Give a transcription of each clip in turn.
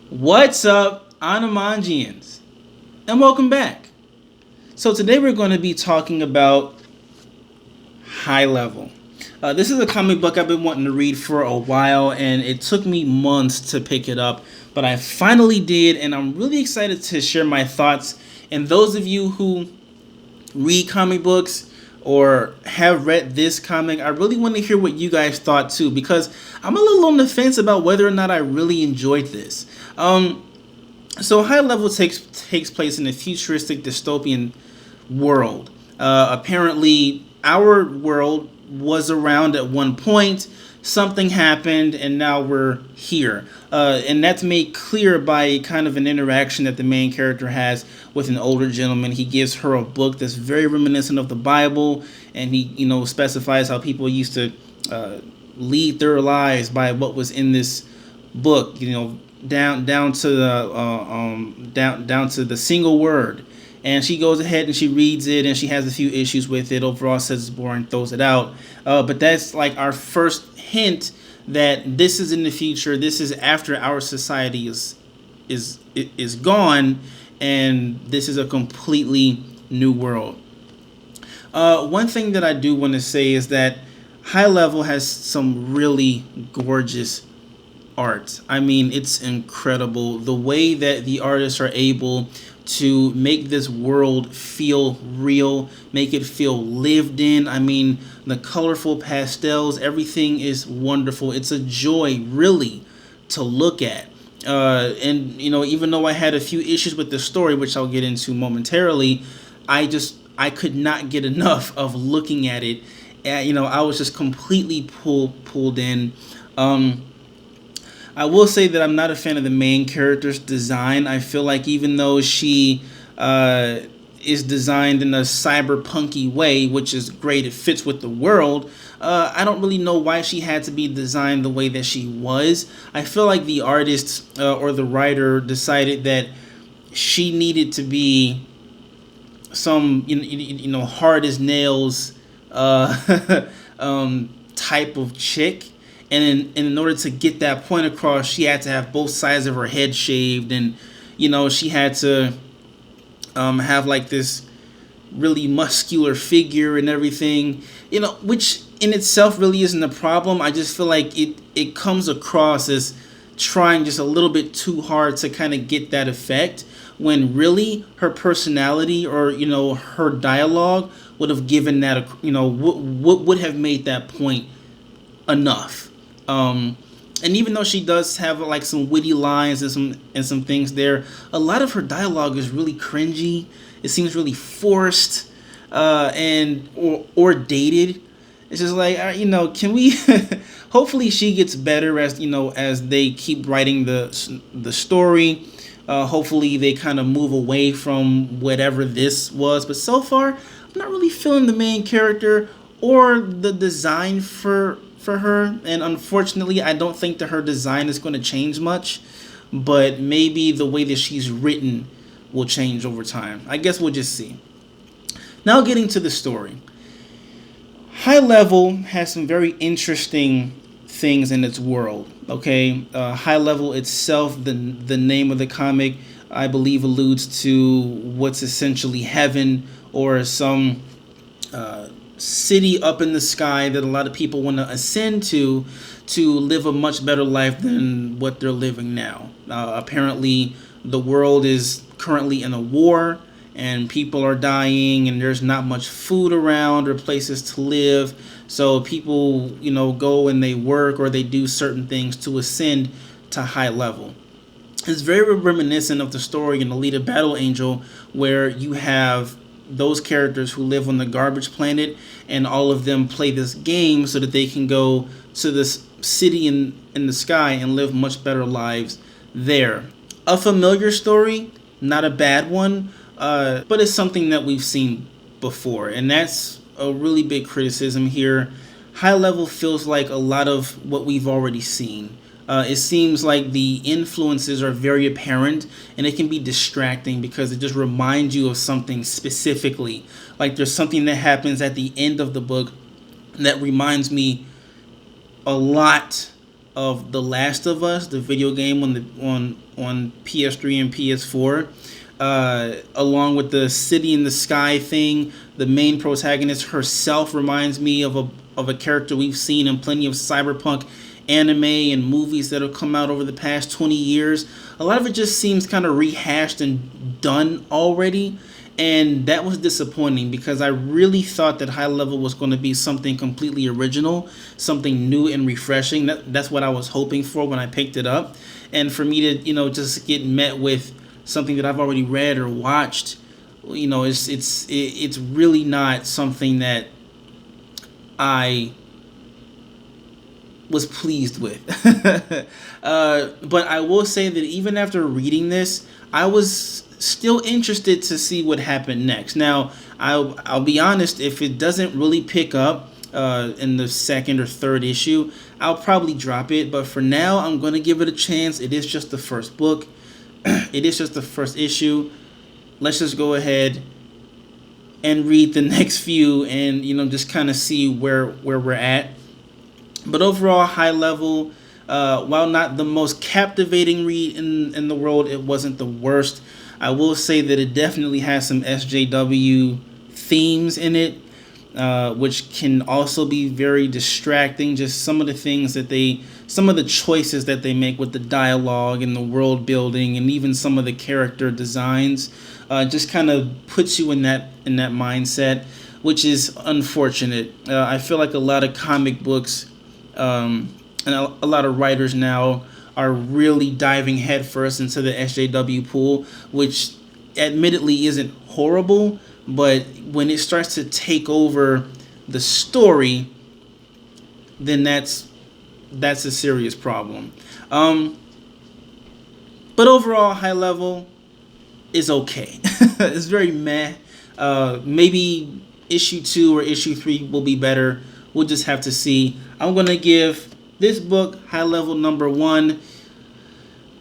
What's up, Animangians? And welcome back. So, today we're going to be talking about High Level. This is a comic book I've been wanting to read for a while, and it took me months to pick it up, but I finally did, and I'm really excited to share my thoughts. And those of you who read comic books or have read this comic, I really want to hear what you guys thought too, because I'm a little on the fence about whether or not I really enjoyed this. So High Level takes place in a futuristic dystopian world. Apparently, our world was around at one point. Something happened, and now we're here. And that's made clear by kind of an interaction that the main character has with an older gentleman. He gives her a book that's very reminiscent of the Bible, and he, specifies how people used to lead their lives by what was in this book. Down to the down to the single word. And she goes ahead and she reads it, and she has a few issues with it. Overall, says it's boring, throws it out. But that's like our first hint that this is in the future. This is after our society is gone, and this is a completely new world. One thing that I do want to say is that High Level has some really gorgeous art. I mean, it's incredible the way that the artists are able to make this world feel real, make it feel lived in. I mean, the colorful pastels, everything is wonderful. It's a joy, really, to look at. And even though I had a few issues with the story, which I'll get into momentarily, I could not get enough of looking at it. I was just completely pulled in. I will say that I'm not a fan of the main character's design. I feel like even though she is designed in a cyberpunky way, which is great, it fits with the world, I don't really know why she had to be designed the way that she was. I feel like the artist or the writer decided that she needed to be some hard as nails type of chick, and in order to get that point across, she had to have both sides of her head shaved, and she had to have like this really muscular figure and everything, which in itself really isn't a problem. I just feel like it comes across as trying just a little bit too hard to kind of get that effect, when really her personality or her dialogue would have given that would have made that point enough. And even though she does have like some witty lines and some things there, a lot of her dialogue is really cringy. It seems really forced, and or dated. It's just like, can we? Hopefully, she gets better as they keep writing the story. Hopefully, they kind of move away from whatever this was. But so far, I'm not really feeling the main character or the design for her. And unfortunately, I don't think that her design is going to change much. But maybe the way that she's written will change over time. I guess we'll just see. Now, getting to the story. High Level has some very interesting things in its world. Okay, High Level itself, the name of the comic, I believe alludes to what's essentially heaven, or some city up in the sky that a lot of people want to ascend to live a much better life than what they're living now. Apparently, the world is currently in a war, and people are dying, and there's not much food around or places to live. So people, go and they work or they do certain things to ascend to High Level. It's very reminiscent of the story in Alita Battle Angel, where you have those characters who live on the garbage planet, and all of them play this game so that they can go to this city in the sky and live much better lives there. A familiar story, not a bad one, but it's something that we've seen before, and that's a really big criticism here. High Level feels like a lot of what we've already seen. It seems like the influences are very apparent, and it can be distracting because it just reminds you of something specifically. Like there's something that happens at the end of the book that reminds me a lot of The Last of Us, the video game on PS3 and PS4. Along with the city in the sky thing, the main protagonist herself reminds me of a character we've seen in plenty of cyberpunk anime and movies that have come out over the past 20 years. A lot of it just seems kind of rehashed and done already, and that was disappointing because I really thought that High Level was going to be something completely original, something new and refreshing. That's what I was hoping for when I picked it up, and for me to just get met with something that I've already read or watched, it's really not something that I was pleased with. But I will say that even after reading this, I was still interested to see what happened next. Now, I'll be honest, if it doesn't really pick up in the second or third issue, I'll probably drop it. But for now, I'm going to give it a chance. It is just the first book. It is just the first issue. Let's just go ahead and read the next few and just kind of see where we're at. But overall, High Level, while not the most captivating read in the world, it wasn't the worst. I will say that it definitely has some SJW themes in it, which can also be very distracting. Just some of the things some of the choices that they make with the dialogue and the world building and even some of the character designs just kind of puts you in that mindset, which is unfortunate. I feel like a lot of comic books and a lot of writers now are really diving headfirst into the SJW pool, which admittedly isn't horrible, but when it starts to take over the story, then that's a serious problem. But overall, High Level is okay. It's very meh. Maybe issue 2 or issue 3 will be better. We'll just have to see. I'm going to give this book, High Level number 1,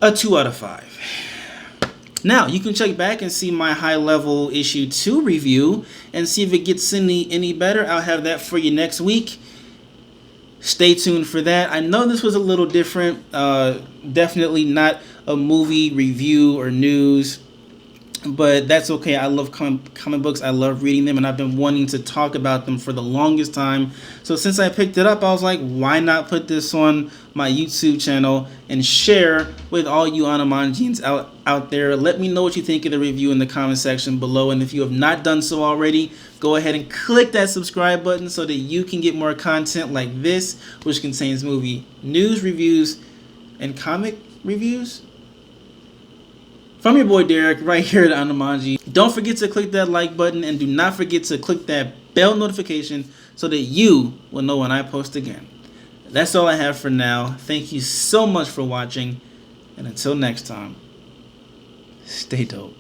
a 2 out of 5. Now, you can check back and see my High Level issue 2 review and see if it gets any better. I'll have that for you next week. Stay tuned for that. I know this was a little different. Definitely not a movie review or news, but that's okay. I love comic books. I love reading them, and I've been wanting to talk about them for the longest time. So since I picked it up, I was like, why not put this on my YouTube channel and share with all you Animanjians out there. Let me know what you think of the review in the comment section below, and if you have not done so already, go ahead and click that subscribe button so that you can get more content like this, which contains movie news, reviews, and comic reviews. From your boy Derek, right here at Animanji. Don't forget to click that like button, and do not forget to click that bell notification so that you will know when I post again. That's all I have for now. Thank you so much for watching, and until next time, stay dope.